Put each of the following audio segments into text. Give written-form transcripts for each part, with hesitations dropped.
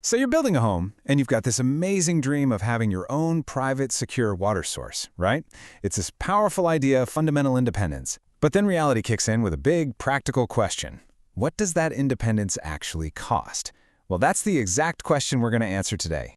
So you're building a home, and you've got this amazing dream of having your own private, secure water source, right? It's this powerful idea of fundamental independence. But then reality kicks in with a big, practical question. What does that independence actually cost? Well, that's the exact question we're going to answer today.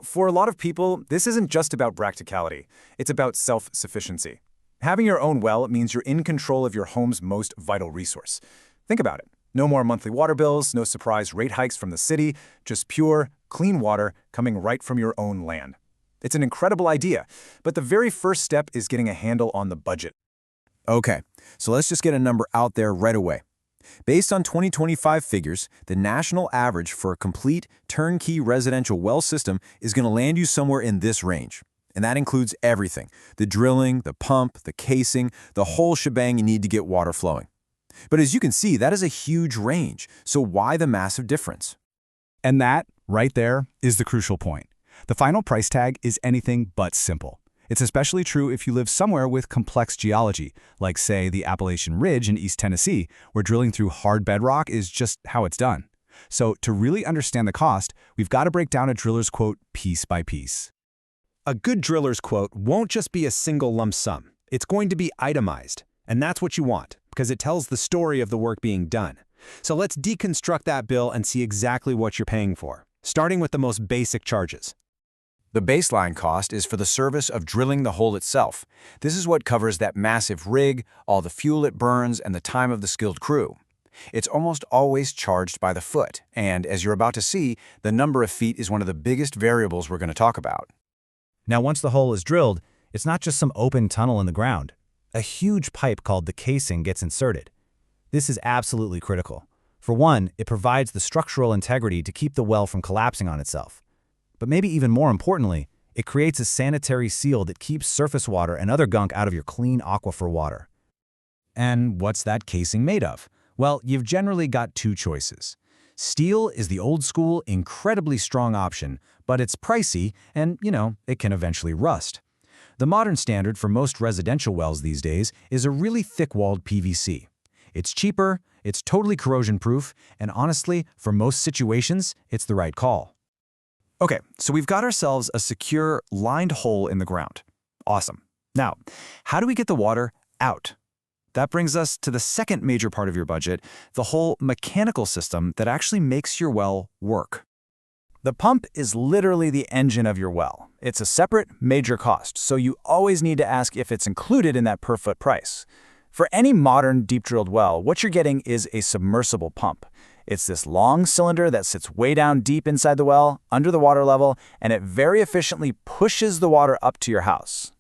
For a lot of people, this isn't just about practicality. It's about self-sufficiency. Having your own well means you're in control of your home's most vital resource. Think about it. No more monthly water bills, no surprise rate hikes from the city, just pure, clean water coming right from your own land. It's an incredible idea, but the very first step is getting a handle on the budget. Okay, so let's just get a number out there right away. Based on 2025 figures, the national average for a complete, turnkey residential well system is going to land you somewhere in this range. And that includes everything: the drilling, the pump, the casing, the whole shebang you need to get water flowing. But as you can see, that is a huge range. So why the massive difference? And that, right there, is the crucial point. The final price tag is anything but simple. It's especially true if you live somewhere with complex geology, like, say, the Appalachian Ridge in East Tennessee, where drilling through hard bedrock is just how it's done. So to really understand the cost, we've got to break down a driller's quote piece by piece. A good driller's quote won't just be a single lump sum. It's going to be itemized. And that's what you want, because it tells the story of the work being done. So let's deconstruct that bill and see exactly what you're paying for, starting with the most basic charges. The baseline cost is for the service of drilling the hole itself. This is what covers that massive rig, all the fuel it burns, and the time of the skilled crew. It's almost always charged by the foot, and as you're about to see, the number of feet is one of the biggest variables we're going to talk about. Now, once the hole is drilled, it's not just some open tunnel in the ground. A huge pipe called the casing gets inserted. This is absolutely critical. For one, it provides the structural integrity to keep the well from collapsing on itself. But maybe even more importantly, it creates a sanitary seal that keeps surface water and other gunk out of your clean aquifer water. And what's that casing made of? Well, you've generally got two choices. Steel is the old-school, incredibly strong option, but it's pricey and, it can eventually rust. The modern standard for most residential wells these days is a really thick-walled PVC. It's cheaper, it's totally corrosion-proof, and honestly, for most situations, it's the right call. Okay, so we've got ourselves a secure, lined hole in the ground. Awesome. Now, how do we get the water out? That brings us to the second major part of your budget, the whole mechanical system that actually makes your well work. The pump is literally the engine of your well. It's a separate, major cost, so you always need to ask if it's included in that per-foot price. For any modern deep-drilled well, what you're getting is a submersible pump. It's this long cylinder that sits way down deep inside the well, under the water level, and it very efficiently pushes the water up to your house.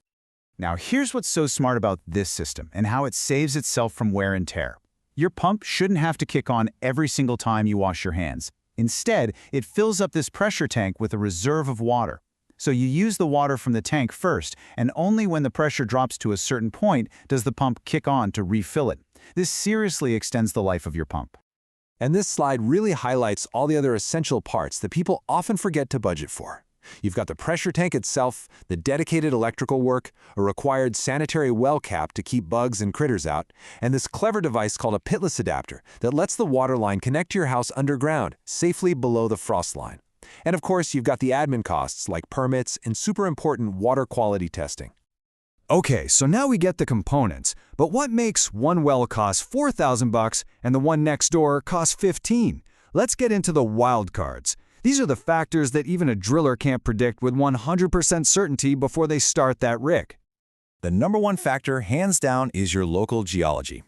Now, here's what's so smart about this system and how it saves itself from wear and tear. Your pump shouldn't have to kick on every single time you wash your hands. Instead, it fills up this pressure tank with a reserve of water. So you use the water from the tank first, and only when the pressure drops to a certain point does the pump kick on to refill it. This seriously extends the life of your pump. And this slide really highlights all the other essential parts that people often forget to budget for. You've got the pressure tank itself, the dedicated electrical work, a required sanitary well cap to keep bugs and critters out, and this clever device called a pitless adapter that lets the water line connect to your house underground, safely below the frost line. And of course, you've got the admin costs like permits and super important water quality testing. Okay, so now we get the components, but what makes one well cost $4,000 and the one next door cost $15,000? Let's get into the wild cards. These are the factors that even a driller can't predict with 100% certainty before they start that rig. The number one factor, hands down, is your local geology.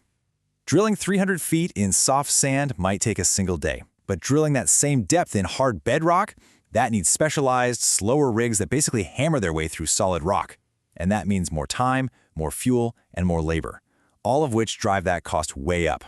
Drilling 300 feet in soft sand might take a single day, but drilling that same depth in hard bedrock, that needs specialized, slower rigs that basically hammer their way through solid rock. And that means more time, more fuel, and more labor, all of which drive that cost way up.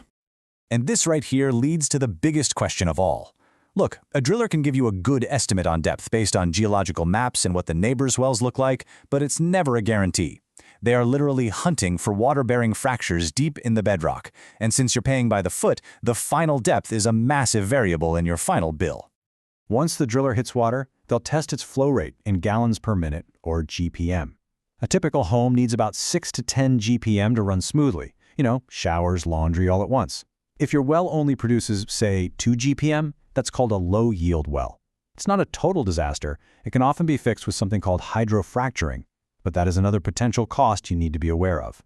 And this right here leads to the biggest question of all. Look, a driller can give you a good estimate on depth based on geological maps and what the neighbors' wells look like, but it's never a guarantee. They are literally hunting for water-bearing fractures deep in the bedrock, and since you're paying by the foot, the final depth is a massive variable in your final bill. Once the driller hits water, they'll test its flow rate in gallons per minute, or GPM. A typical home needs about 6 to 10 GPM to run smoothly, showers, laundry all at once. If your well only produces, say, 2 GPM, That's called a low-yield well. It's not a total disaster. It can often be fixed with something called hydrofracturing, but that is another potential cost you need to be aware of.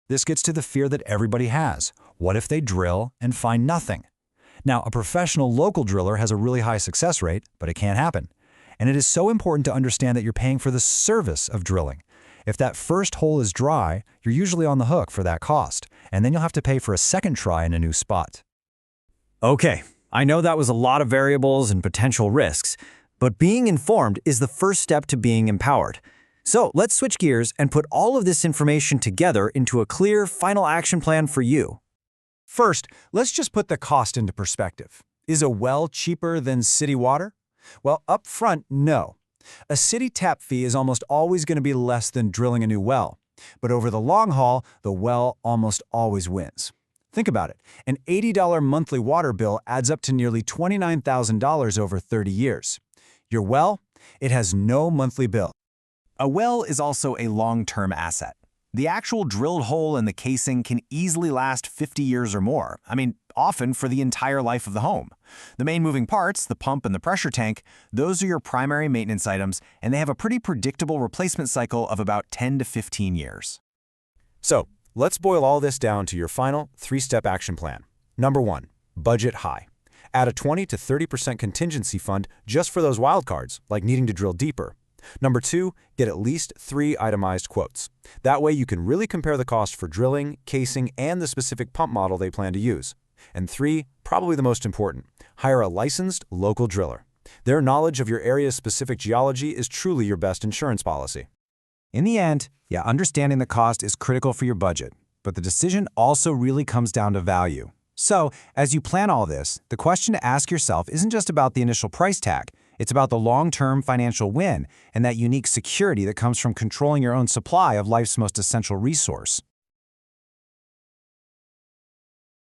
This gets to the fear that everybody has. What if they drill and find nothing? Now, a professional local driller has a really high success rate, but it can't happen. And it is so important to understand that you're paying for the service of drilling. If that first hole is dry, you're usually on the hook for that cost, and then you'll have to pay for a second try in a new spot. Okay, I know that was a lot of variables and potential risks, but being informed is the first step to being empowered. So let's switch gears and put all of this information together into a clear final action plan for you. First, let's just put the cost into perspective. Is a well cheaper than city water? Well, up front, no. A city tap fee is almost always going to be less than drilling a new well. But over the long haul, the well almost always wins. Think about it. An $80 monthly water bill adds up to nearly $29,000 over 30 years. Your well? It has no monthly bill. A well is also a long-term asset. The actual drilled hole in the casing can easily last 50 years or more. I mean, often for the entire life of the home. The main moving parts, the pump and the pressure tank, those are your primary maintenance items, and they have a pretty predictable replacement cycle of about 10 to 15 years. So, let's boil all this down to your final 3-step action plan. Number 1, budget high. Add a 20 to 30% contingency fund just for those wildcards, like needing to drill deeper. Number 2, get at least 3 itemized quotes. That way you can really compare the cost for drilling, casing, and the specific pump model they plan to use. And 3, probably the most important, hire a licensed local driller. Their knowledge of your area's specific geology is truly your best insurance policy. In the end, understanding the cost is critical for your budget, but the decision also really comes down to value. So, as you plan all this, the question to ask yourself isn't just about the initial price tag. It's about the long-term financial win and that unique security that comes from controlling your own supply of life's most essential resource.